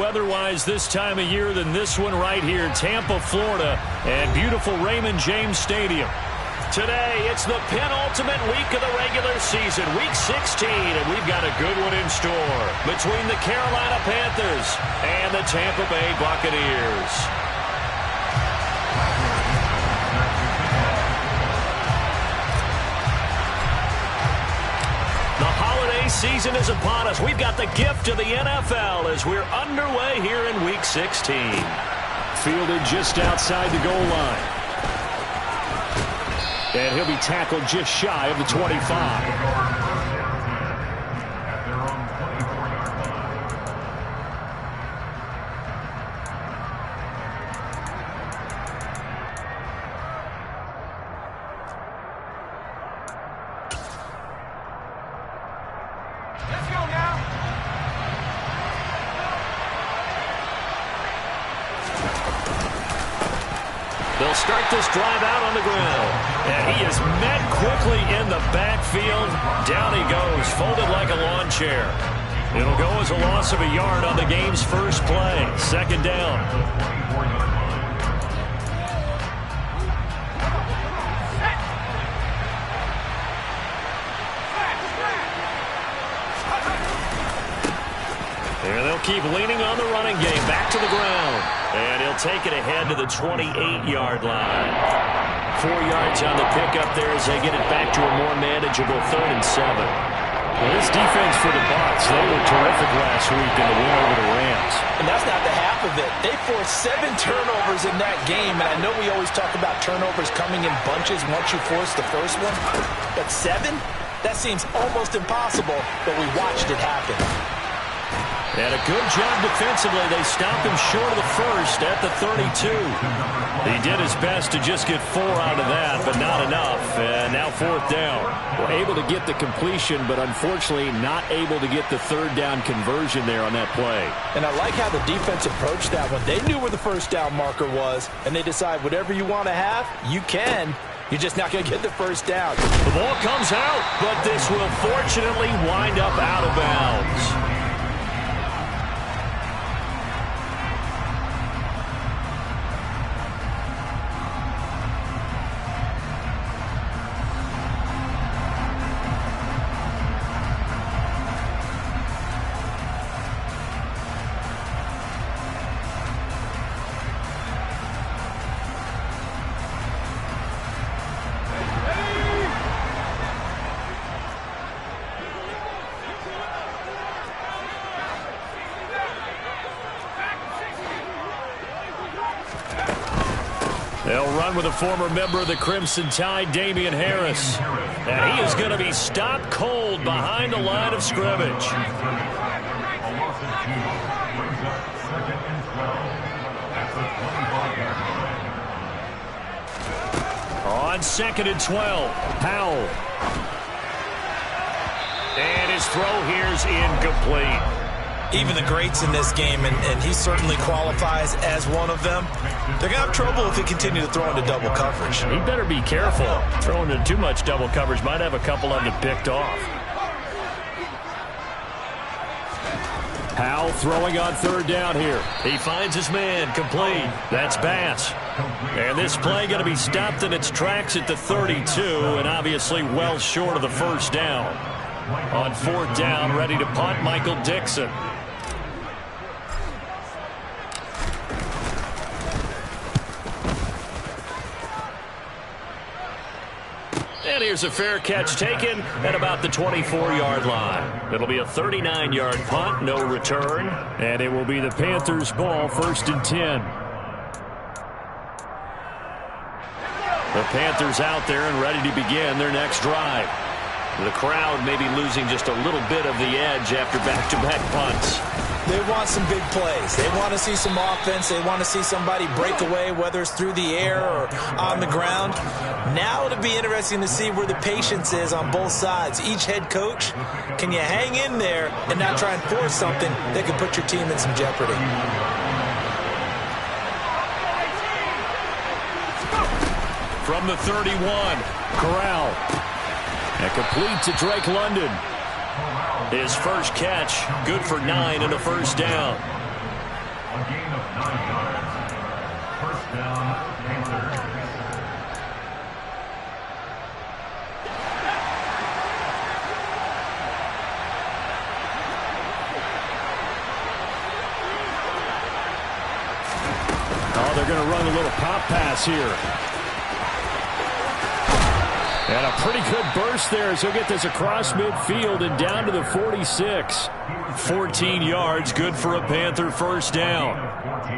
weather-wise this time of year than this one right here, Tampa, Florida, and beautiful Raymond James Stadium. Today, it's the penultimate week of the regular season, Week 16, and we've got a good one in store between the Carolina Panthers and the Tampa Bay Buccaneers. The holiday season is upon us. We've got the gift of the NFL as we're underway here in Week 16. Fielded just outside the goal line. And he'll be tackled just shy of the 25. They'll start this drive out on the ground. And he is met quickly in the backfield. Down he goes, folded like a lawn chair. It'll go as a loss of a yard on the game's first play. Second down. And they'll keep leaning on the running game. Back to the ground. And he'll take it ahead to the 28-yard line. 4 yards on the pickup there as they get it back to a more manageable 3rd and 7. Well, this defense for the Bucs, they were terrific last week in the win over the Rams. And that's not the half of it. They forced 7 turnovers in that game. And I know we always talk about turnovers coming in bunches once you force the first one. But 7? That seems almost impossible, but we watched it happen. And a good job defensively. They stopped him short of the first at the 32. He did his best to just get 4 out of that, but not enough. And now 4th down. Well, able to get the completion, but unfortunately not able to get the 3rd down conversion there on that play. And I like how the defense approached that one. They knew where the 1st down marker was, and they decide whatever you want to have, you can. You're just not going to get the 1st down. The ball comes out, but this will fortunately wind up out of bounds. They'll run with a former member of the Crimson Tide, Damian Harris. And he is going to be stopped cold behind the line of scrimmage. On 2nd and 12, Powell. And his throw here's incomplete. Even the greats in this game, and he certainly qualifies as one of them, they're going to have trouble if they continue to throw into double coverage. He better be careful. Throwing into too much double coverage might have a couple of them picked off. Powell throwing on 3rd down here. He finds his man, complete. That's Bass. And this play going to be stopped in its tracks at the 32, and obviously well short of the 1st down. On 4th down, ready to punt, Michael Dixon. And here's a fair catch taken at about the 24-yard line. It'll be a 39-yard punt, no return. And it will be the Panthers' ball, 1st and 10. The Panthers out there and ready to begin their next drive. The crowd may be losing just a little bit of the edge after back-to-back punts. They want some big plays. They want to see some offense. They want to see somebody break away, whether it's through the air or on the ground. Now it'll be interesting to see where the patience is on both sides. Each head coach, can you hang in there and not try and force something that could put your team in some jeopardy? From the 31, Corral. And complete to Drake London. His first catch, good for 9 and a 1st down. First down, Panther. Oh, they're going to run a little pop pass here. And a pretty good burst there as he'll get this across midfield and down to the 46. 14 yards, good for a Panther first down.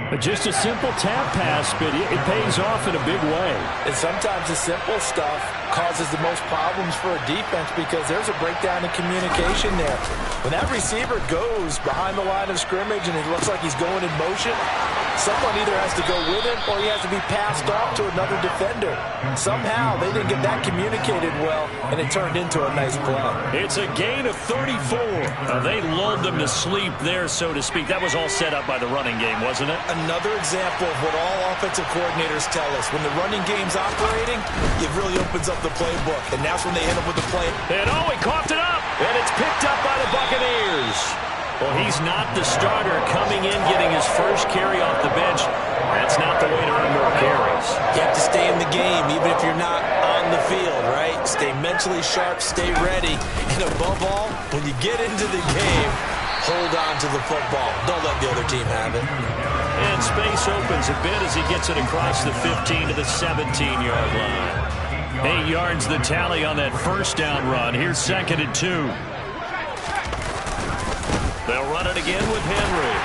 But just a simple tap pass, but it pays off in a big way. And sometimes the simple stuff causes the most problems for a defense because there's a breakdown in communication there. When that receiver goes behind the line of scrimmage and it looks like he's going in motion, someone either has to go with him or he has to be passed off to another defender. Somehow they didn't get that communicated well, and it turned into a nice play. It's a gain of 34. They lulled them to sleep there, so to speak. That was all set up by the running game, wasn't it? Another example of what all offensive coordinators tell us. When the running game's operating, it really opens up the playbook, and that's when they hit him with the play. And oh, he coughed it up, and it's picked up by the Buccaneers. Well, he's not the starter coming in, getting his first carry off the bench. That's not the way to earn more carries. You have to stay in the game, even if you're not on the field, right? Stay mentally sharp, stay ready, and above all, when you get into the game, hold on to the football. Don't let the other team have it. And space opens a bit as he gets it across the 15 to the 17-yard line. 8 yards the tally on that first down run. Here's 2nd and 2. They'll run it again with Henry.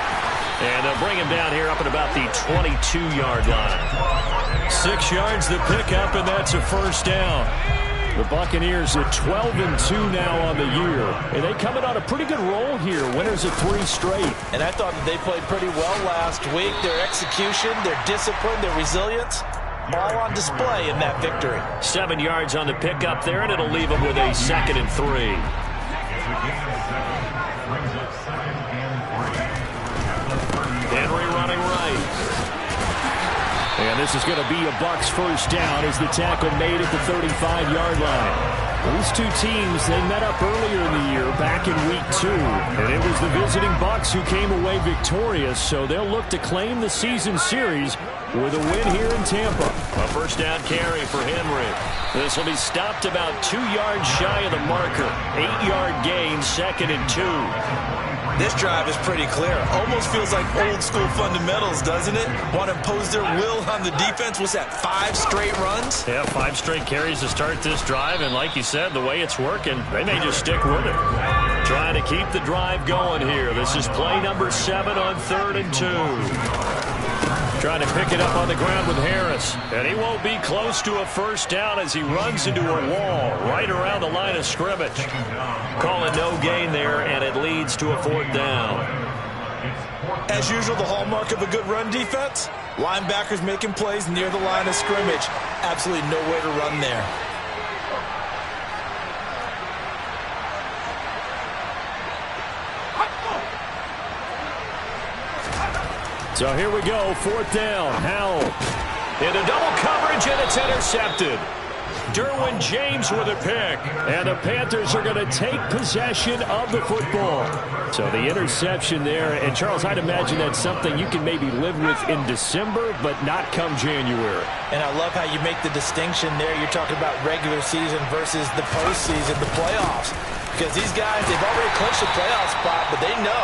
And they'll bring him down here up at about the 22-yard line. 6 yards the pickup, and that's a first down. The Buccaneers at 12-2 now on the year. And they coming on a pretty good roll here. Winners of 3 straight. And I thought that they played pretty well last week. Their execution, their discipline, their resilience, all on display in that victory. 7 yards on the pickup there, and it'll leave them with a 2nd and 3. Henry running right. And this is going to be a Bucs first down as the tackle made at the 35-yard line. These two teams, they met up earlier in the year, back in week 2. And it was the visiting Bucs who came away victorious, so they'll look to claim the season series with a win here in Tampa. A first down carry for Henry. This will be stopped about 2 yards shy of the marker. 8-yard gain, 2nd and 2. This drive is pretty clear. Almost feels like old school fundamentals, doesn't it? Want to impose their will on the defense. What's that, 5 straight runs? Yeah, 5 straight carries to start this drive. And like you said, the way it's working, they may just stick with it. Trying to keep the drive going here. This is play number 7 on 3rd and 2. Trying to pick it up on the ground with Harris. And he won't be close to a first down as he runs into a wall right around the line of scrimmage. Calling no gain there, and it leads to a 4th down. As usual, the hallmark of a good run defense, linebackers making plays near the line of scrimmage. Absolutely no way to run there. So here we go, 4th down. Howell into double coverage, and it's intercepted. Derwin James with a pick. And the Panthers are going to take possession of the football. So the interception there. And, Charles, I'd imagine that's something you can maybe live with in December, but not come January. And I love how you make the distinction there. You're talking about regular season versus the postseason, the playoffs. Because these guys, they've already clinched the playoff spot, but they know,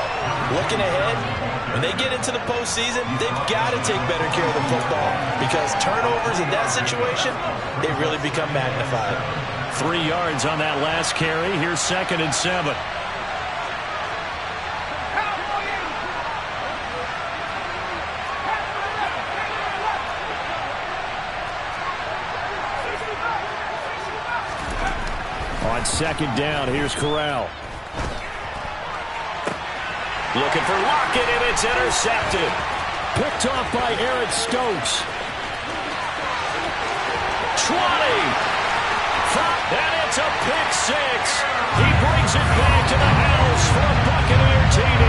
looking ahead, when they get into the postseason, they've got to take better care of the football because turnovers in that situation, they really become magnified. 3 yards on that last carry. Here's 2nd and 7. On 2nd down, here's Corral. Looking for Lockett, and it's intercepted. Picked off by Eric Stokes. 20. And it's a pick 6. He brings it back to the house for a Buccaneer TD.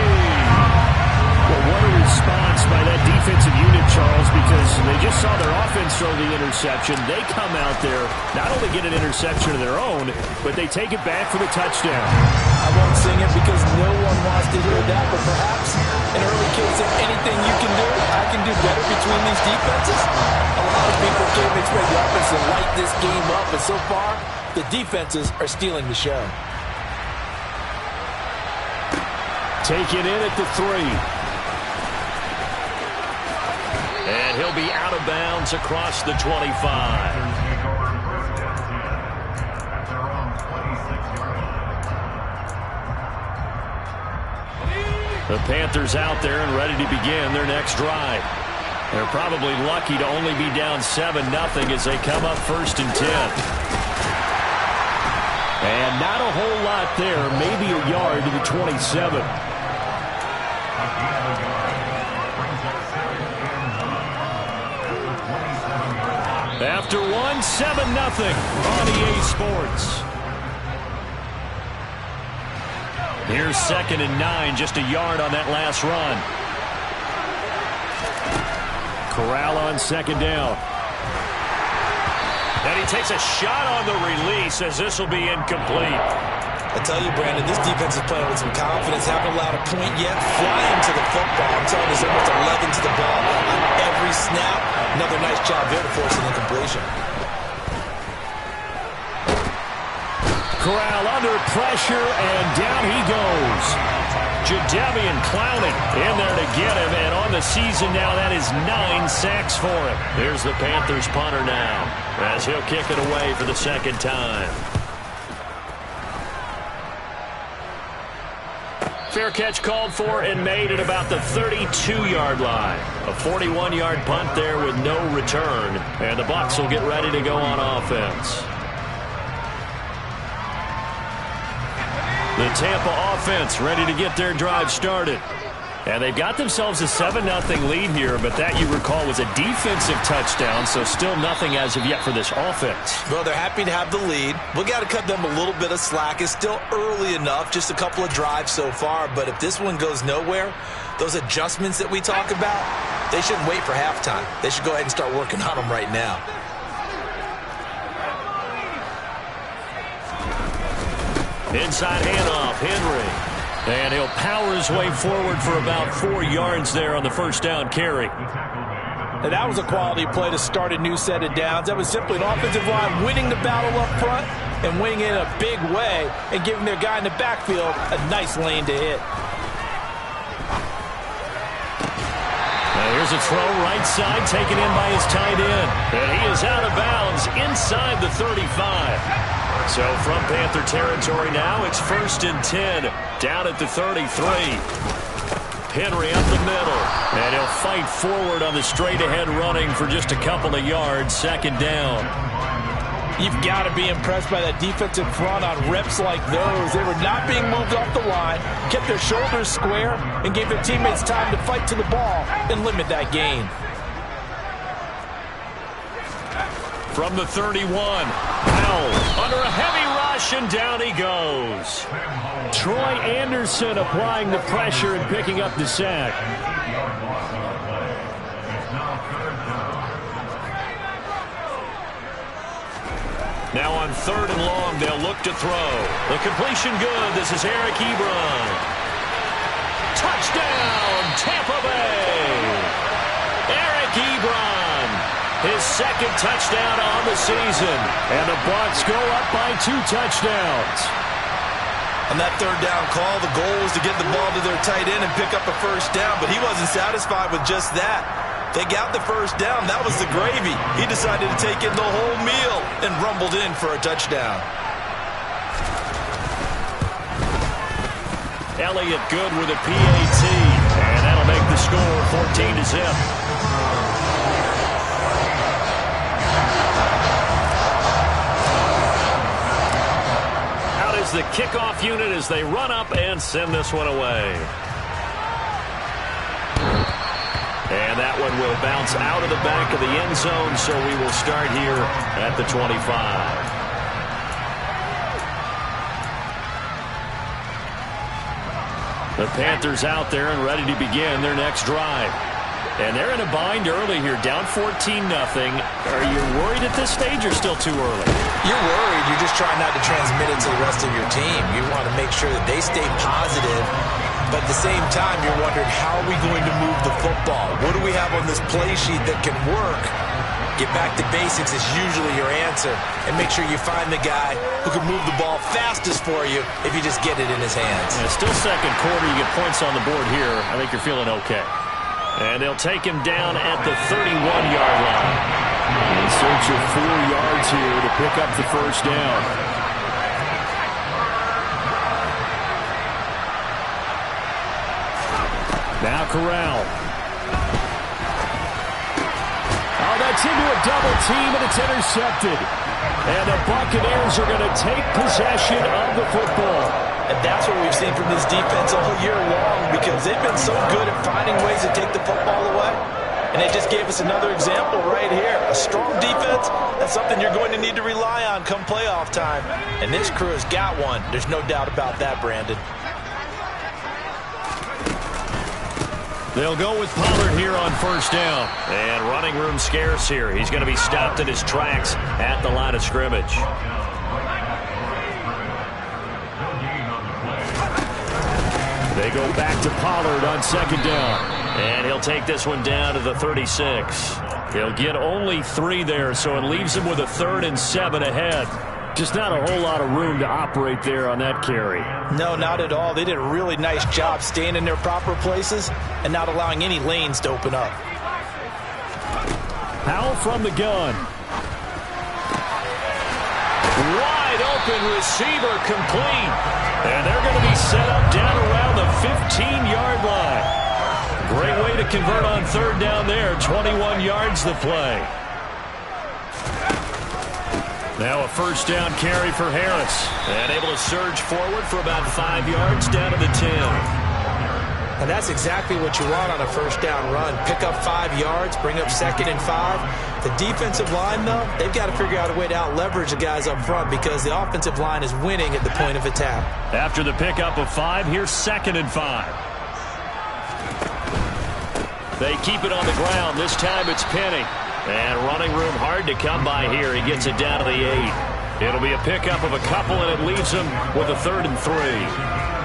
Well, what a response by that defensive unit, Charles, because they just saw their offense throw the interception. They come out there, not only get an interception of their own, but they take it back for the touchdown. I won't sing it because no one wants to hear that, but perhaps an early case of anything you can do, I can do better between these defenses. A lot of people came to expect the offense to light this game up, and so far, the defenses are stealing the show. Take it in at the 3. And he'll be out of bounds across the 25. The Panthers out there and ready to begin their next drive. They're probably lucky to only be down 7-0 as they come up 1st and 10. And not a whole lot there, maybe a yard to the 27. After 1, 7-0 on EA Sports. Here's 2nd and 9, just a yard on that last run. Corral on 2nd down. And he takes a shot on the release as this will be incomplete. I tell you, Brandon, this defense is playing with some confidence. Haven't allowed a point yet. Flying to the football. I'm telling you, there's almost 11 to the ball on every snap. Another nice job there to force an incompletion. Corral under pressure, and down he goes. Jadeveon Clowney in there to get him, and on the season now, that is 9 sacks for him. Here's the Panthers punter now, as he'll kick it away for the 2nd time. Fair catch called for and made at about the 32-yard line. A 41-yard punt there with no return, and the Bucs will get ready to go on offense. The Tampa offense ready to get their drive started. And they've got themselves a 7-0 lead here, but that, you recall, was a defensive touchdown, so still nothing as of yet for this offense. Well, they're happy to have the lead. We got to cut them a little bit of slack. It's still early enough, just a couple of drives so far, but if this one goes nowhere, those adjustments that we talk about, they shouldn't wait for halftime. They should go ahead and start working on them right now. Inside handoff, Henry. And he'll power his way forward for about 4 yards there on the 1st down carry. And that was a quality play to start a new set of downs. That was simply an offensive line winning the battle up front and winning it in a big way and giving their guy in the backfield a nice lane to hit. Now here's a throw right side taken in by his tight end. And he is out of bounds inside the 35. So from Panther territory now, it's 1st and 10, down at the 33. Henry up the middle, and he'll fight forward on the straight-ahead running for just a couple of yards, 2nd down. You've got to be impressed by that defensive front on reps like those. They were not being moved off the line, kept their shoulders square, and gave their teammates time to fight to the ball and limit that gain. From the 31, Powell under a heavy rush, and down he goes. Troy Anderson applying the pressure and picking up the sack. Now on 3rd and long, they'll look to throw. The completion good. This is Eric Ebron. Touchdown, Tampa Bay. Eric Ebron. His 2nd touchdown on the season. And the Bucs go up by 2 touchdowns. On that 3rd down call, the goal was to get the ball to their tight end and pick up a 1st down, but he wasn't satisfied with just that. They got the 1st down. That was the gravy. He decided to take in the whole meal and rumbled in for a touchdown. Elliott good with a PAT, and that'll make the score 14-0. The kickoff unit as they run up and send this one away. And that one will bounce out of the back of the end zone, so we will start here at the 25. The Panthers out there and ready to begin their next drive. And they're in a bind early here, down 14-0. Are you worried at this stage or still too early? You're worried. You're just trying not to transmit it to the rest of your team. You want to make sure that they stay positive. But at the same time, you're wondering, how are we going to move the football? What do we have on this play sheet that can work? Get back to basics is usually your answer. And make sure you find the guy who can move the ball fastest for you if you just get it in his hands. Yeah, still second quarter. You get points on the board here. I think you're feeling okay. And they'll take him down at the 31-yard line. In search of 4 yards here to pick up the first down. Now Corral. Oh, that's into a double team, and it's intercepted. And the Buccaneers are going to take possession of the football. And that's what we've seen from this defense all year long, because they've been so good at finding ways to take the football away. And they just gave us another example right here. A strong defense, that's something you're going to need to rely on come playoff time. And this crew has got one. There's no doubt about that, Brandon. They'll go with Pollard here on first down. And running room scarce here. He's going to be stopped in his tracks at the line of scrimmage. They go back to Pollard on second down. And he'll take this one down to the 36. He'll get only 3 there, so it leaves him with a 3rd and 7 ahead. Just not a whole lot of room to operate there on that carry. No, not at all. They did a really nice job staying in their proper places and not allowing any lanes to open up. Powell from the gun. Wide open receiver complete. And they're going to be set up down around the 15-yard line. Great way to convert on third down there. 21 yards the play. Now a first down carry for Harris. And able to surge forward for about 5 yards down to the 10. And that's exactly what you want on a first down run. Pick up 5 yards, bring up 2nd and 5. The defensive line, though, they've got to figure out a way to out-leverage the guys up front because the offensive line is winning at the point of attack. After the pickup of 5, here's 2nd and 5. They keep it on the ground. This time it's Penny. And running room hard to come by here. He gets it down to the 8. It'll be a pickup of a couple, and it leaves him with a 3rd and 3.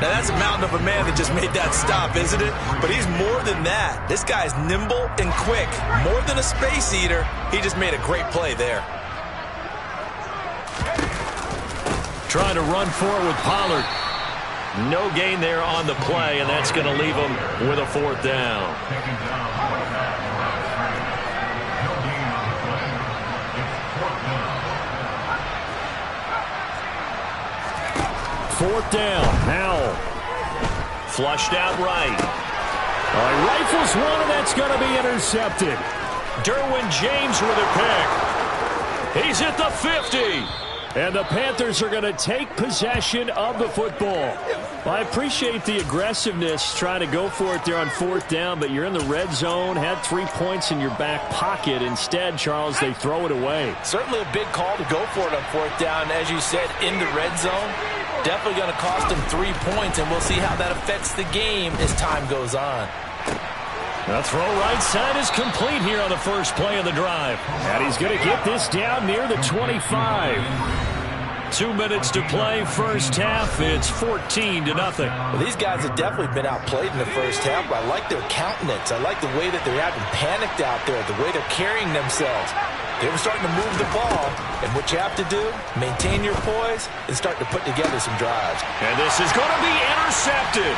Now, that's a mountain of a man that just made that stop, isn't it? But he's more than that. This guy's nimble and quick. More than a space eater. He just made a great play there. Trying to run forward with Pollard. No gain there on the play, and that's going to leave him with a 4th down. 4th down. Powell. Flushed out right. He rifles one, and that's going to be intercepted. Derwin James with a pick. He's at the 50. And the Panthers are going to take possession of the football. Well, I appreciate the aggressiveness trying to go for it there on 4th down, but you're in the red zone, had 3 points in your back pocket. Instead, Charles, they throw it away. Certainly a big call to go for it on 4th down. As you said, in the red zone, definitely going to cost them 3 points, and we'll see how that affects the game as time goes on. The throw right side is complete here on the first play of the drive. And he's going to get this down near the 25. 2 minutes to play, first half. It's 14-0. Well, these guys have definitely been outplayed in the first half, but I like their countenance. I like the way that they're having panicked out there, the way they're carrying themselves. They were starting to move the ball, and what you have to do, maintain your poise and start to put together some drives. And this is going to be intercepted.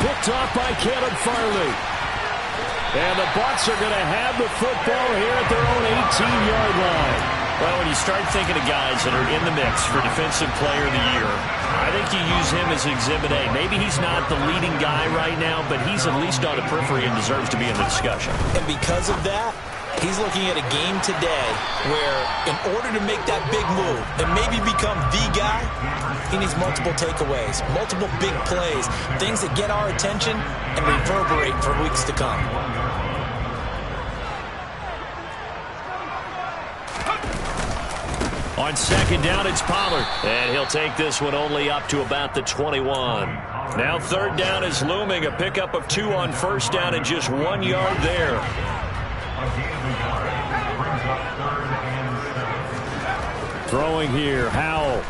Picked off by Caleb Farley. And the Bucs are going to have the football here at their own 18-yard line. Well, when you start thinking of guys that are in the mix for Defensive Player of the Year, I think you use him as Exhibit A. Maybe he's not the leading guy right now, but he's at least on the periphery and deserves to be in the discussion. And because of that, he's looking at a game today where in order to make that big move and maybe become the guy, he needs multiple takeaways, multiple big plays, things that get our attention and reverberate for weeks to come. On second down, it's Pollard. And he'll take this one only up to about the 21. Now third down is looming. A pickup of 2 on first down and just 1 yard there. Throwing here, Howell.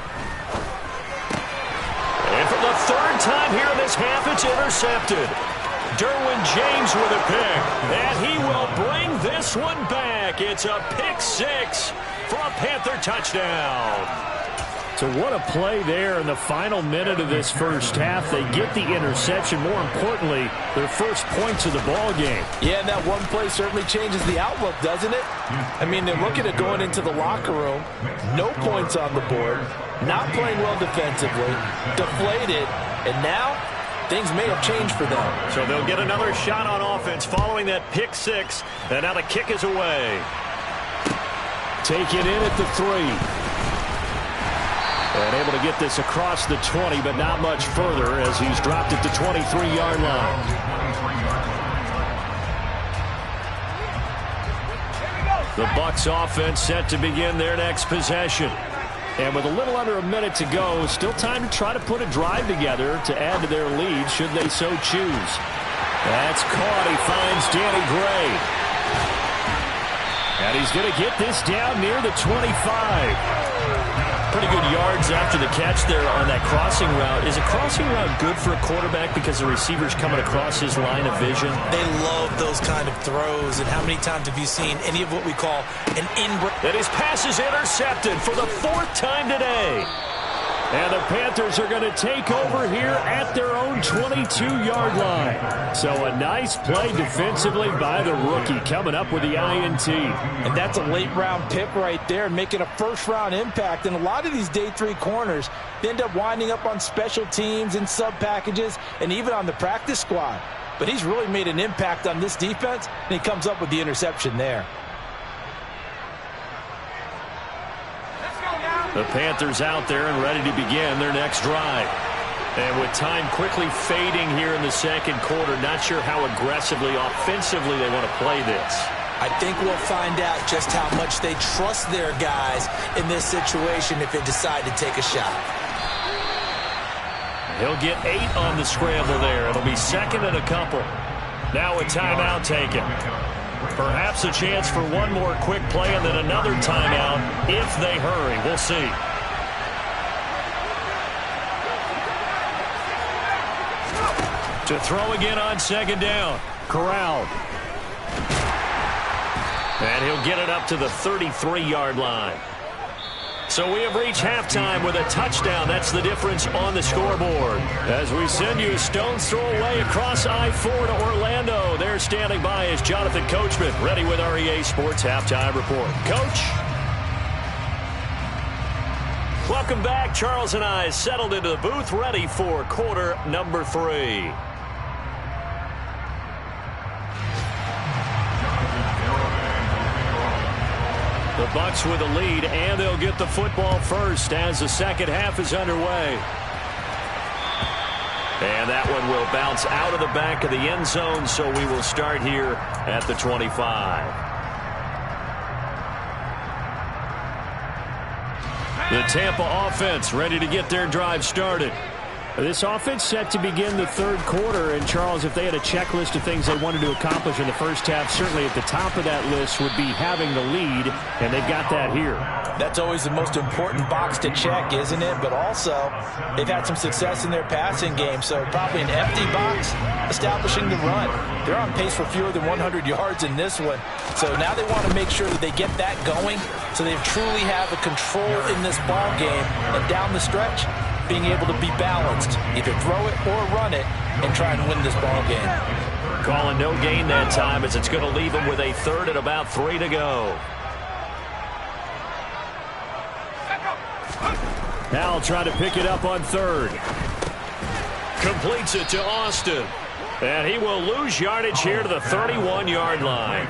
And for the third time here in this half, it's intercepted. Derwin James with a pick, and he will bring this one back. It's a pick 6 for a Panther touchdown. So what a play there in the final minute of this first half. They get the interception. More importantly, their first points of the ball game. Yeah, and that one play certainly changes the outlook, doesn't it? I mean, they're looking at going into the locker room, no points on the board, not playing well defensively, deflated, and now things may have changed for them. So they'll get another shot on offense following that pick 6, and now the kick is away. Take it in at the 3. And able to get this across the 20, but not much further as he's dropped at the 23-yard line. The Bucs offense set to begin their next possession. And with a little under a minute to go, still time to try to put a drive together to add to their lead should they so choose. That's caught. He finds Danny Gray. And he's going to get this down near the 25. Pretty good yards after the catch there on that crossing route. Is a crossing route good for a quarterback because the receiver's coming across his line of vision? They love those kind of throws. And how many times have you seen any of what we call an in-break? And his pass is intercepted for the 4th time today. And the Panthers are going to take over here at their own 22-yard line. So a nice play defensively by the rookie coming up with the INT. And that's a late-round pick right there, making a first-round impact. And a lot of these day 3 corners, they end up winding up on special teams and sub-packages and even on the practice squad. But he's really made an impact on this defense, and he comes up with the interception there. The Panthers out there and ready to begin their next drive. And with time quickly fading here in the second quarter, not sure how aggressively, offensively they want to play this. I think we'll find out just how much they trust their guys in this situation if they decide to take a shot. He'll get 8 on the scramble there. It'll be second and a couple. Now a timeout taken. Perhaps a chance for one more quick play and then another timeout if they hurry. We'll see. To throw again on second down. Corralled. And he'll get it up to the 33-yard line. So we have reached halftime with a touchdown. That's the difference on the scoreboard. As we send you a stone's throw away across I-4 to Orlando. There standing by is Jonathan Coachman, ready with our EA Sports Halftime Report. Coach? Welcome back. Charles and I settled into the booth, ready for quarter number 3. The Bucs with a lead, and they'll get the football first as the second half is underway. And that one will bounce out of the back of the end zone, so we will start here at the 25. The Tampa offense ready to get their drive started. This offense set to begin the third quarter, and Charles, if they had a checklist of things they wanted to accomplish in the first half, certainly at the top of that list would be having the lead, and they've got that here. That's always the most important box to check, isn't it? But also, they've had some success in their passing game, so probably an empty box establishing the run. They're on pace for fewer than 100 yards in this one, so now they want to make sure that they get that going so they truly have a control in this ball game, and down the stretch, being able to be balanced, either throw it or run it, and try and win this ball game. Calling no gain that time as it's going to leave them with a third and about 3 to go. Now try to pick it up on third. Completes it to Austin. And he will lose yardage here to the 31-yard line.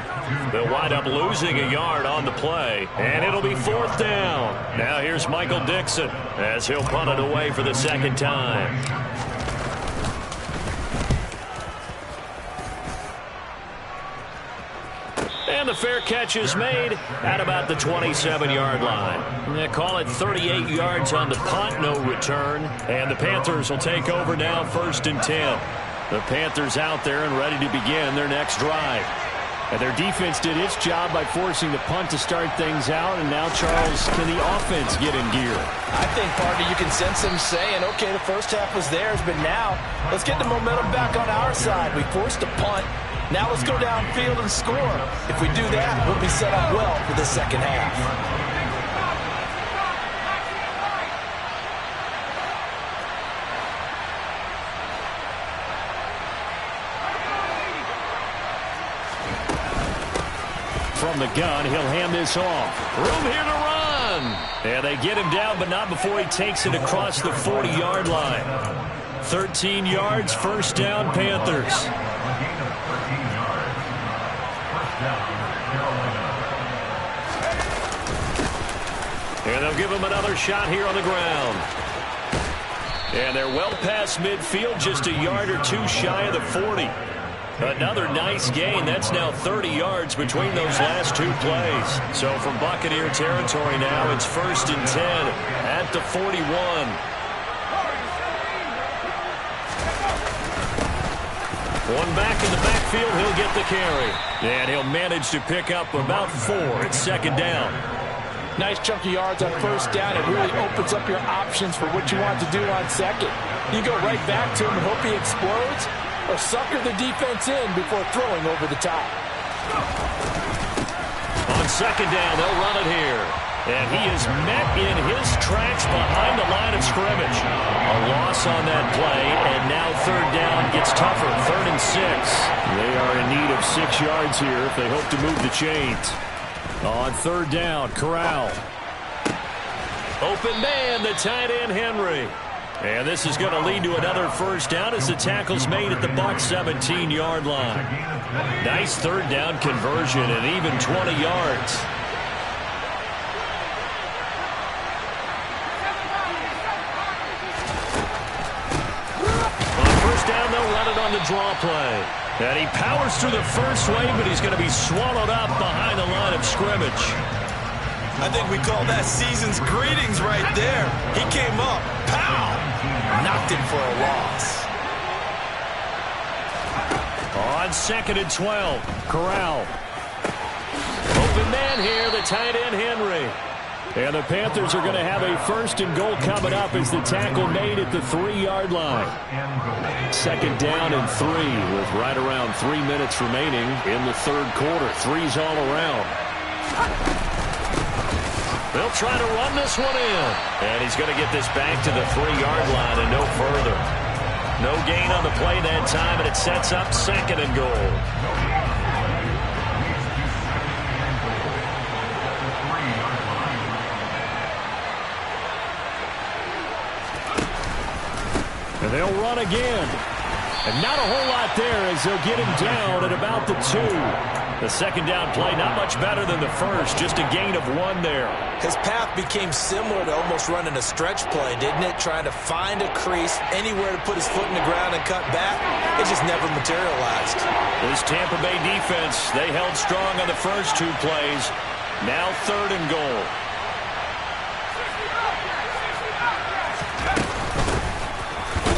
They'll wind up losing a yard on the play, and it'll be 4th down. Now here's Michael Dixon as he'll punt it away for the second time. And the fair catch is made at about the 27-yard line. They call it 38 yards on the punt, no return. And the Panthers will take over now, 1st and 10. The Panthers out there and ready to begin their next drive. And their defense did its job by forcing the punt to start things out. And now, Charles, can the offense get in gear? I think, partner, you can sense them saying, okay, the first half was theirs, but now let's get the momentum back on our side. We forced a punt. Now let's go downfield and score. If we do that, we'll be set up well for the second half. From the gun, he'll hand this off. Room here to run. And they get him down, but not before he takes it across the 40-yard line. 13 yards, 1st down, Panthers. And they'll give him another shot here on the ground. And they're well past midfield, just a yard or two shy of the 40. Another nice gain. That's now 30 yards between those last two plays. So from Buccaneer territory now, it's 1st and 10 at the 41. One back in the backfield, he'll get the carry. And he'll manage to pick up about 4 at 2nd down. Nice chunky yards on 1st down. It really opens up your options for what you want to do on 2nd. You go right back to him and hope he explodes, or sucker the defense in before throwing over the top. On 2nd down, they'll run it here. And he is met in his tracks behind the line of scrimmage. A loss on that play, and now 3rd down gets tougher. 3rd and 6. They are in need of 6 yards here if they hope to move the chains. On 3rd down, Corral. Open man, the tight end, Henry. And this is going to lead to another 1st down as the tackle's made at the Bucs 17-yard line. Nice 3rd down conversion and even 20 yards. On 1st down, they'll run it on the draw play. And he powers through the first wave, but he's going to be swallowed up behind the line of scrimmage. I think we call that season's greetings right there. He came up, pow! Knocked him for a loss. On 2nd and 12, Corral. Open man here, the tight end, Henry. And the Panthers are going to have a 1st and goal coming up as the tackle made at the 3-yard line. 2nd down and 3 with right around 3 minutes remaining in the 3rd quarter. 3's all around. They'll try to run this one in. And he's going to get this back to the 3-yard line and no further. No gain on the play that time, and it sets up 2nd and goal. And they'll run again. And not a whole lot there as they'll get him down at about the 2. The 2nd down play, not much better than the first, just a gain of 1 there. His path became similar to almost running a stretch play, didn't it? Trying to find a crease, anywhere to put his foot in the ground and cut back. It just never materialized. This Tampa Bay defense, they held strong on the first 2 plays. Now 3rd and goal.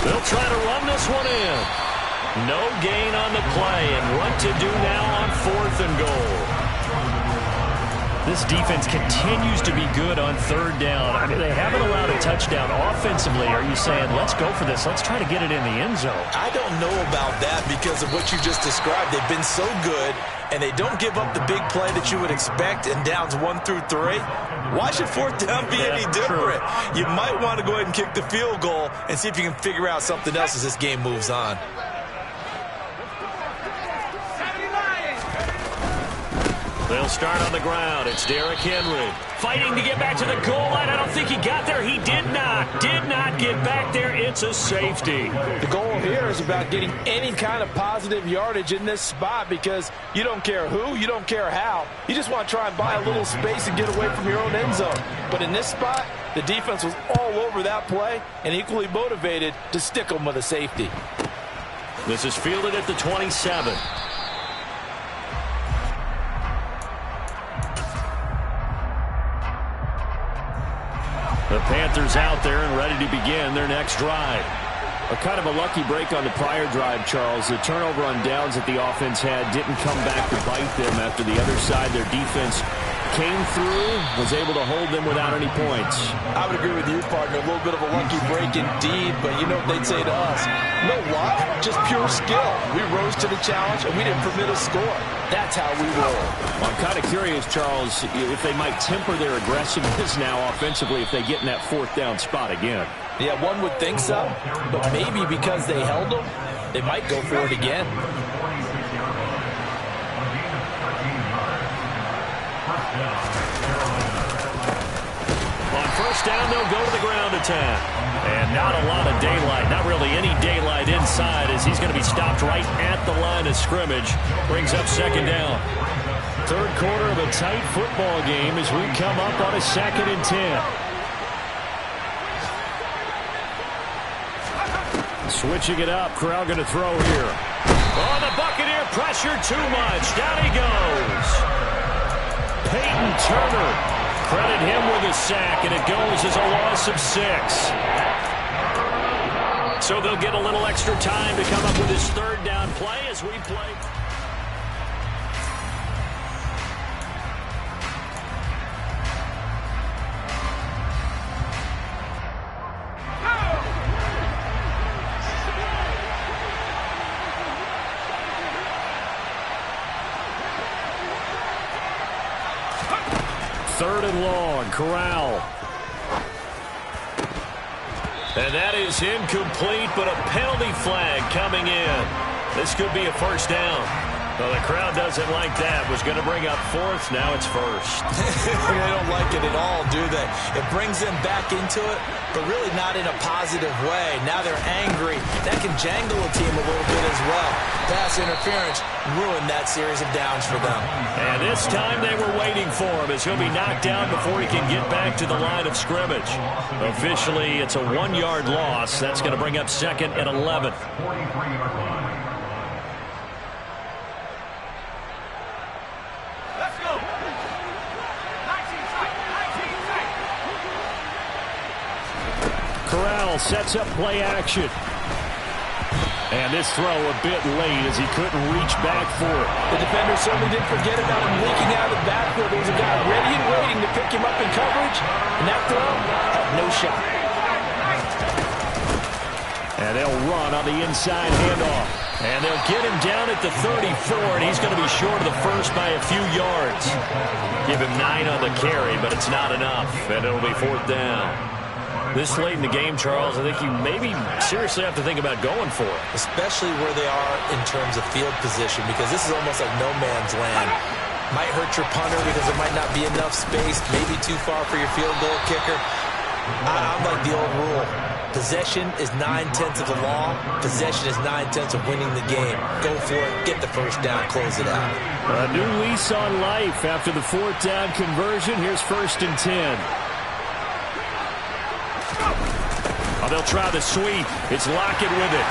They'll try to run this one in. No gain on the play, and what to do now on 4th and goal. This defense continues to be good on 3rd down. I mean, they haven't allowed a touchdown offensively. Are you saying, let's go for this, let's try to get it in the end zone? I don't know about that because of what you just described. They've been so good, and they don't give up the big play that you would expect in downs 1 through 3. Why should 4th down be any different? True. You might want to go ahead and kick the field goal and see if you can figure out something else as this game moves on. They'll start on the ground. It's Derrick Henry fighting to get back to the goal line. I don't think he got there. He did not get back there. It's a safety. The goal here is about getting any kind of positive yardage in this spot because you don't care who, you don't care how. You just want to try and buy a little space and get away from your own end zone. But in this spot, the defense was all over that play and equally motivated to stick them with a safety. This is fielded at the 27. Panthers out there and ready to begin their next drive. A kind of a lucky break on the prior drive, Charles. The turnover on downs that the offense had didn't come back to bite them after the other side. Their defense came through, was able to hold them without any points. I would agree with you, partner. A little bit of a lucky break indeed, but you know what they'd say to us? No luck, just pure skill. We rose to the challenge, and we didn't permit a score. That's how we roll. Well, I'm kind of curious, Charles, if they might temper their aggressiveness now offensively if they get in that fourth down spot again. Yeah, one would think so, but maybe because they held them, they might go for it again. On first down, they'll go to the ground attack. And not a lot of daylight, not really any daylight inside as he's going to be stopped right at the line of scrimmage. Brings up second down. Third quarter of a tight football game as we come up on a 2nd and 10. Switching it up, Corral going to throw here. Oh, the Buccaneer pressure too much. Down he goes. Peyton Turner. Credit him with a sack, and it goes as a loss of 6. So they'll get a little extra time to come up with his third down play as we play. Third and long, Corral. And that is incomplete, but a penalty flag coming in. This could be a first down. Well, the crowd doesn't like that. Was going to bring up fourth. Now it's first. They don't like it at all, do they? It brings them back into it, but really not in a positive way. Now they're angry. That can jangle a team a little bit as well. Pass interference ruined that series of downs for them. And this time they were waiting for him as he'll be knocked down before he can get back to the line of scrimmage. Officially, it's a 1-yard loss. That's going to bring up 2nd and 11. Corral sets up play action. And this throw a bit late as he couldn't reach back for it. The defender certainly didn't forget about him leaking out of the backfield. There was a guy ready and waiting to pick him up in coverage, and that throw had no shot. And they'll run on the inside handoff. And they'll get him down at the 34, and he's going to be short of the first by a few yards. Give him 9 on the carry, but it's not enough, and it'll be fourth down. This late in the game, Charles, I think you maybe seriously have to think about going for it. Especially where they are in terms of field position, because this is almost like no man's land. Might hurt your punter because there might not be enough space, maybe too far for your field goal kicker. I'm like the old rule. Possession is 9/10 of the law. Possession is 9/10 of winning the game. Go for it, get the first down, close it out. A new lease on life after the fourth down conversion. Here's 1st and 10. They'll try the sweep. It's Lockett with it.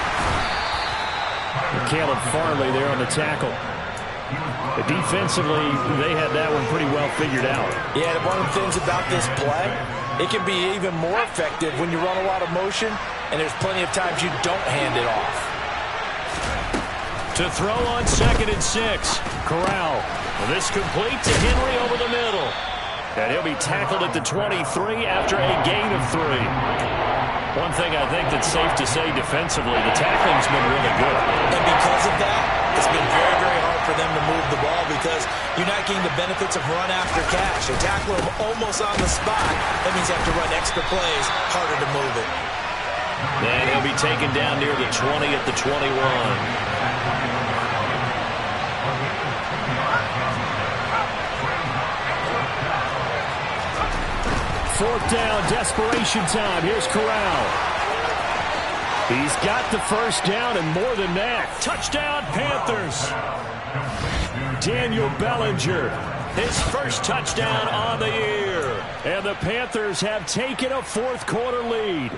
Caleb Farley there on the tackle. Defensively, they had that one pretty well figured out. Yeah, one of the things about this play, it can be even more effective when you run a lot of motion, and there's plenty of times you don't hand it off. To throw on 2nd and 6. Corral. This complete to Henry over the middle. And he'll be tackled at the 23 after a gain of 3. One thing I think that's safe to say defensively, the tackling's been really good. And because of that, it's been very, very hard for them to move the ball because you're not getting the benefits of run after catch. They tackle him almost on the spot. That means you have to run extra plays, harder to move it. And he'll be taken down near the 20 at the 21. Fourth down, desperation time. Here's Corral. He's got the first down and more than that. Touchdown, Panthers. Daniel Bellinger. His first touchdown on the year. And the Panthers have taken a fourth quarter lead.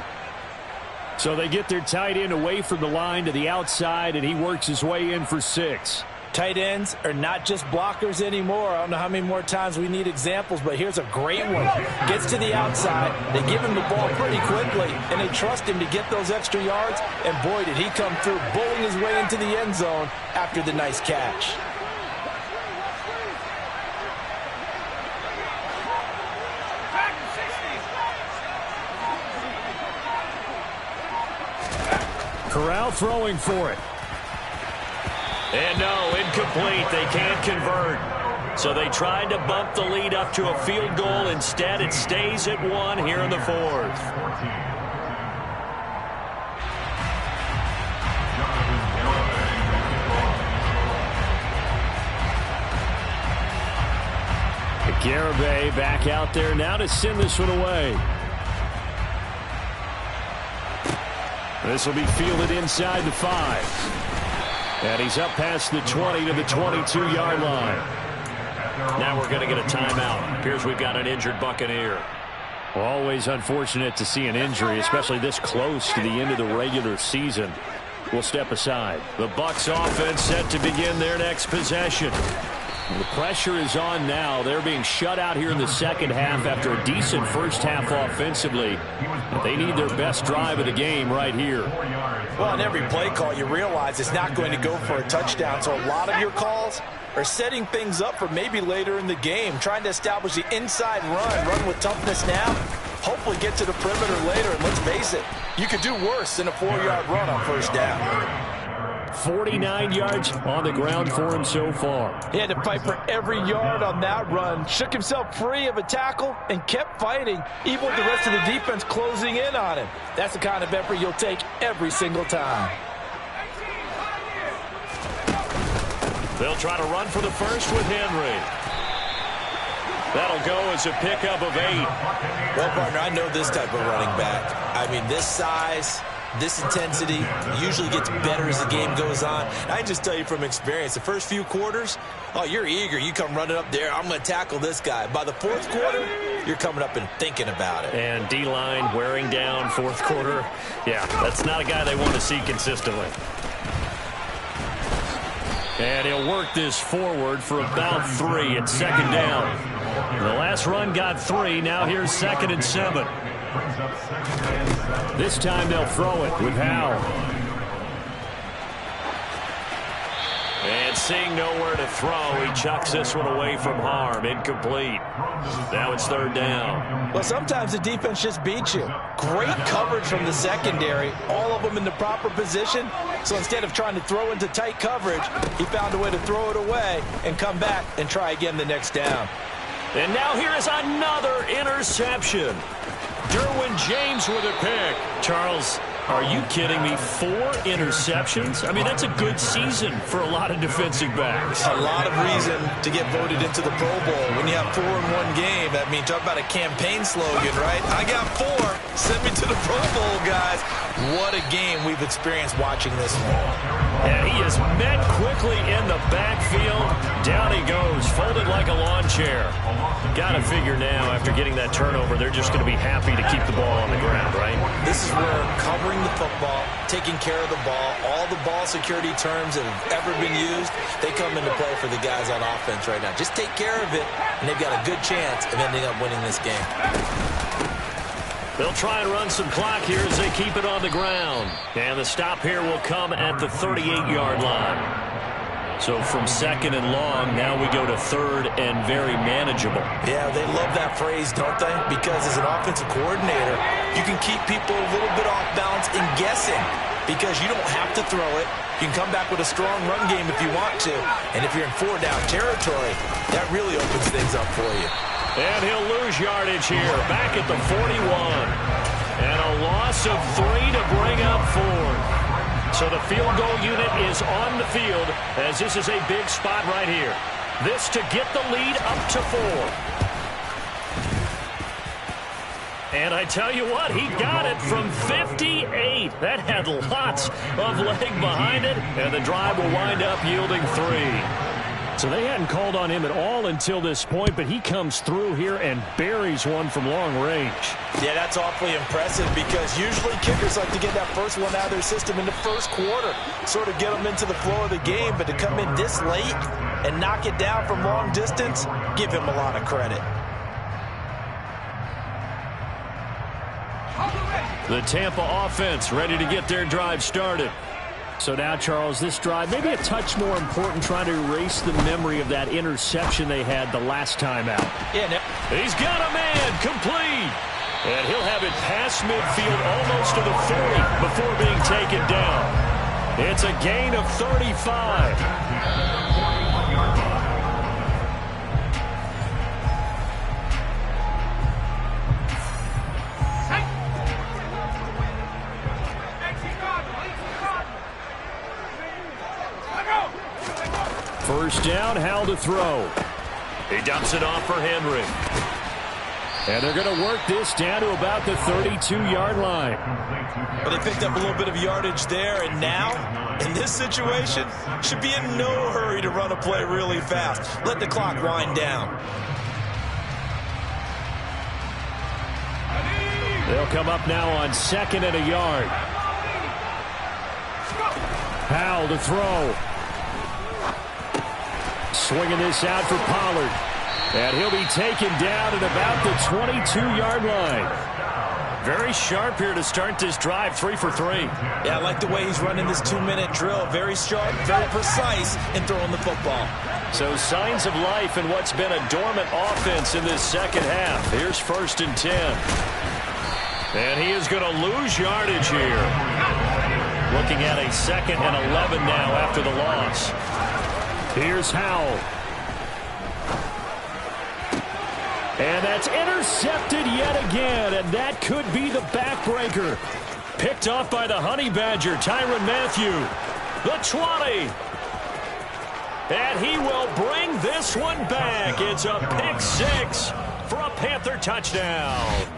So they get their tight end away from the line to the outside, and he works his way in for 6. Tight ends are not just blockers anymore. I don't know how many more times we need examples, but here's a great one. Gets to the outside, they give him the ball pretty quickly, and they trust him to get those extra yards, and boy, did he come through, bowling his way into the end zone after the nice catch. Corral throwing for it. And no, incomplete. They can't convert. So they tried to bump the lead up to a field goal. Instead, it stays at 1 here in the fourth. Garibay back out there now to send this one away. This will be fielded inside the 5. And he's up past the 20 to the 22-yard line. Now we're going to get a timeout. Appears we've got an injured Buccaneer. Always unfortunate to see an injury, especially this close to the end of the regular season. We'll step aside. The Bucs offense set to begin their next possession. The pressure is on now. They're being shut out here in the second half after a decent first half offensively. But they need their best drive of the game right here. Well, on every play call, you realize it's not going to go for a touchdown. So a lot of your calls are setting things up for maybe later in the game, trying to establish the inside run with toughness now, hopefully get to the perimeter later. And let's face it, you could do worse than a 4-yard run on first down. 49 yards on the ground for him so far. He had to fight for every yard on that run. Shook himself free of a tackle and kept fighting, even with the rest of the defense closing in on him. That's the kind of effort you'll take every single time. They'll try to run for the first with Henry. That'll go as a pickup of 8. Well, partner, I know this type of running back. I mean, this size, this intensity usually gets better as the game goes on. I can just tell you from experience, the first few quarters, oh, you're eager. You come running up there, I'm going to tackle this guy. By the fourth quarter, you're coming up and thinking about it. And D-line wearing down fourth quarter. Yeah, that's not a guy they want to see consistently. And he'll work this forward for about 3 at second down. The last run got 3. Now here's 2nd and 7. This time they'll throw it with Howell. And seeing nowhere to throw, he chucks this one away from harm. Incomplete. Now it's 3rd down. Well, sometimes the defense just beats you. Great coverage from the secondary. All of them in the proper position. So instead of trying to throw into tight coverage, he found a way to throw it away and come back and try again the next down. And now here is another interception. Derwin James with a pick. Charles, are you kidding me? 4 interceptions? I mean, that's a good season for a lot of defensive backs. A lot of reason to get voted into the Pro Bowl. When you have 4 in one game, that means talk about a campaign slogan, right? I got 4. Send me to the Pro Bowl, guys. What a game we've experienced watching this one. And he is met quickly in the backfield. Down he goes, folded like a lawn chair. Got to figure now, after getting that turnover, they're just going to be happy to keep the ball on the ground, right? This is where covering the football, taking care of the ball, all the ball security terms that have ever been used, they come into play for the guys on offense right now. Just take care of it, and they've got a good chance of ending up winning this game. They'll try and run some clock here as they keep it on the ground. And the stop here will come at the 38-yard line. So from 2nd and long, now we go to 3rd and very manageable. Yeah, they love that phrase, don't they? Because as an offensive coordinator, you can keep people a little bit off balance and guessing because you don't have to throw it. You can come back with a strong run game if you want to. And if you're in 4-down territory, that really opens things up for you. And he'll lose yardage here, back at the 41. And a loss of 3 to bring up 4th. So the field goal unit is on the field as this is a big spot right here. This to get the lead up to 4. And I tell you what, he got it from 58. That had lots of leg behind it, and the drive will wind up yielding 3. So they hadn't called on him at all until this point, but he comes through here and buries one from long range. Yeah, that's awfully impressive because usually kickers like to get that first one out of their system in the first quarter, sort of get them into the flow of the game, but to come in this late and knock it down from long distance, give him a lot of credit. The Tampa offense ready to get their drive started. So now, Charles, this drive maybe a touch more important, trying to erase the memory of that interception they had the last time out. Yeah, he's got a man complete. And he'll have it past midfield almost to the 40 before being taken down. It's a gain of 35. First down, Howell to throw. He dumps it off for Henry. And they're going to work this down to about the 32-yard line. Well, they picked up a little bit of yardage there, and now, in this situation, should be in no hurry to run a play really fast. Let the clock wind down. They'll come up now on 2nd and a yard. Howell to throw. Swinging this out for Pollard. And he'll be taken down at about the 22-yard line. Very sharp here to start this drive, 3 for 3. Yeah, I like the way he's running this 2-minute drill. Very sharp, very precise in throwing the football. So signs of life in what's been a dormant offense in this second half. Here's 1st and 10. And he is going to lose yardage here. Looking at a 2nd and 11 now after the loss. Here's Howell. And that's intercepted yet again, and that could be the backbreaker. Picked off by the Honey Badger, Tyrann Mathieu. The 20. And he will bring this one back. It's a pick 6 for a Panther touchdown.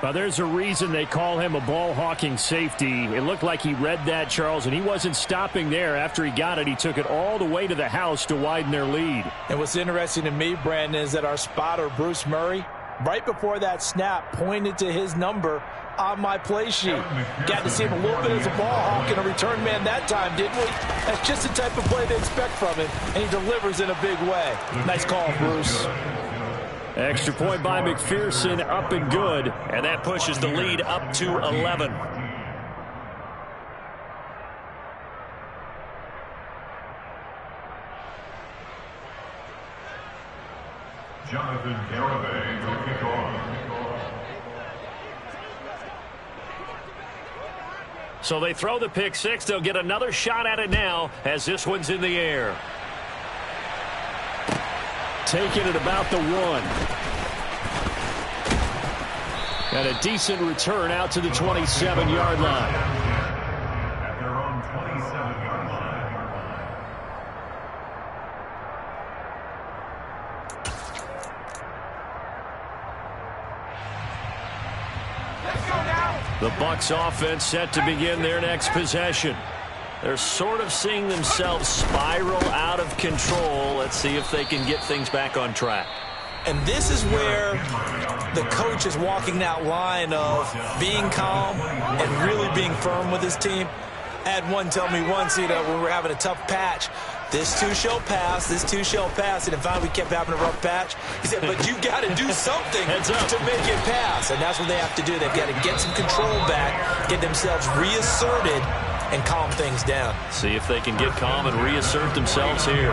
Well, there's a reason they call him a ball-hawking safety. It looked like he read that, Charles, and he wasn't stopping there. After he got it, he took it all the way to the house to widen their lead. And what's interesting to me, Brandon, is that our spotter, Bruce Murray, right before that snap, pointed to his number on my play sheet. Got to see him a little bit as a ball hawk and a return man that time, didn't we? That's just the type of play they expect from him, and he delivers in a big way. Nice call, Bruce. Extra point by McPherson, up and good. And that pushes the lead up to 11. Jonathan Garibay will kick off. So they throw the pick 6. They'll get another shot at it now as this one's in the air. Taking it about the 1. And a decent return out to the 27-yard line. At their own 27-yard line. The Bucs offense set to begin their next possession. They're sort of seeing themselves spiral out of control. Let's see if they can get things back on track. And this is where the coach is walking that line of being calm and really being firm with his team. I had one tell me once, when we were having a tough patch, this too shall pass, this too shall pass. And if finally we kept having a rough patch, he said, but you got to do something to make it pass. And that's what they have to do. They've got to get some control back, get themselves reasserted, and calm things down. See if they can get calm and reassert themselves here.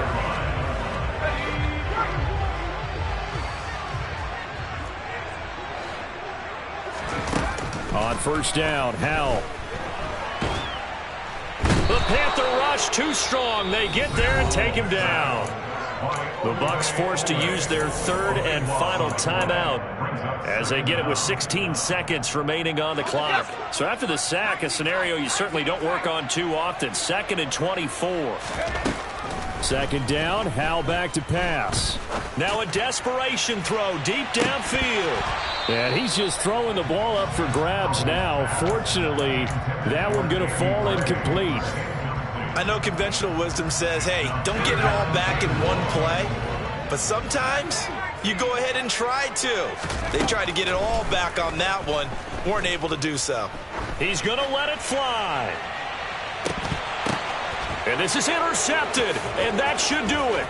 On 1st down, Howell. The Panther rush too strong. They get there and take him down. The Bucs forced to use their 3rd and final timeout as they get it with 16 seconds remaining on the clock. So after the sack, a scenario you certainly don't work on too often. 2nd and 24. 2nd down, Howell back to pass. Now a desperation throw deep downfield. And he's just throwing the ball up for grabs now. Fortunately, that one going to fall incomplete. I know conventional wisdom says, hey, don't get it all back in one play. But sometimes you go ahead and try to. They tried to get it all back on that one. Weren't able to do so. He's going to let it fly. And this is intercepted, and that should do it.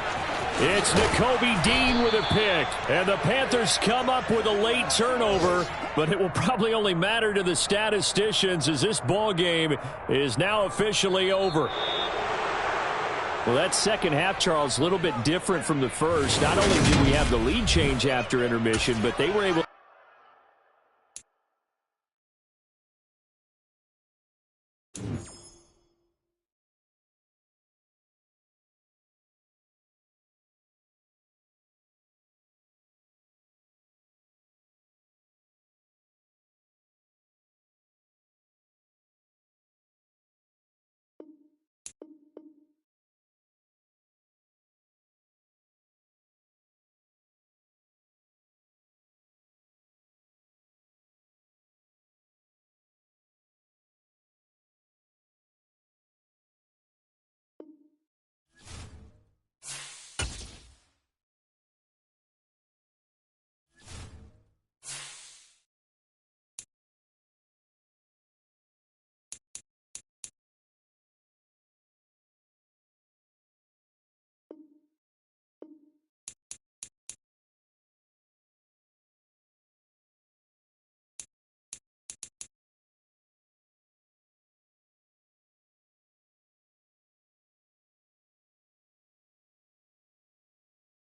It's Nakobe Dean with a pick, and the Panthers come up with a late turnover, but it will probably only matter to the statisticians as this ball game is now officially over. Well, that second half, Charles, a little bit different from the first. Not only did we have the lead change after intermission, but they were able to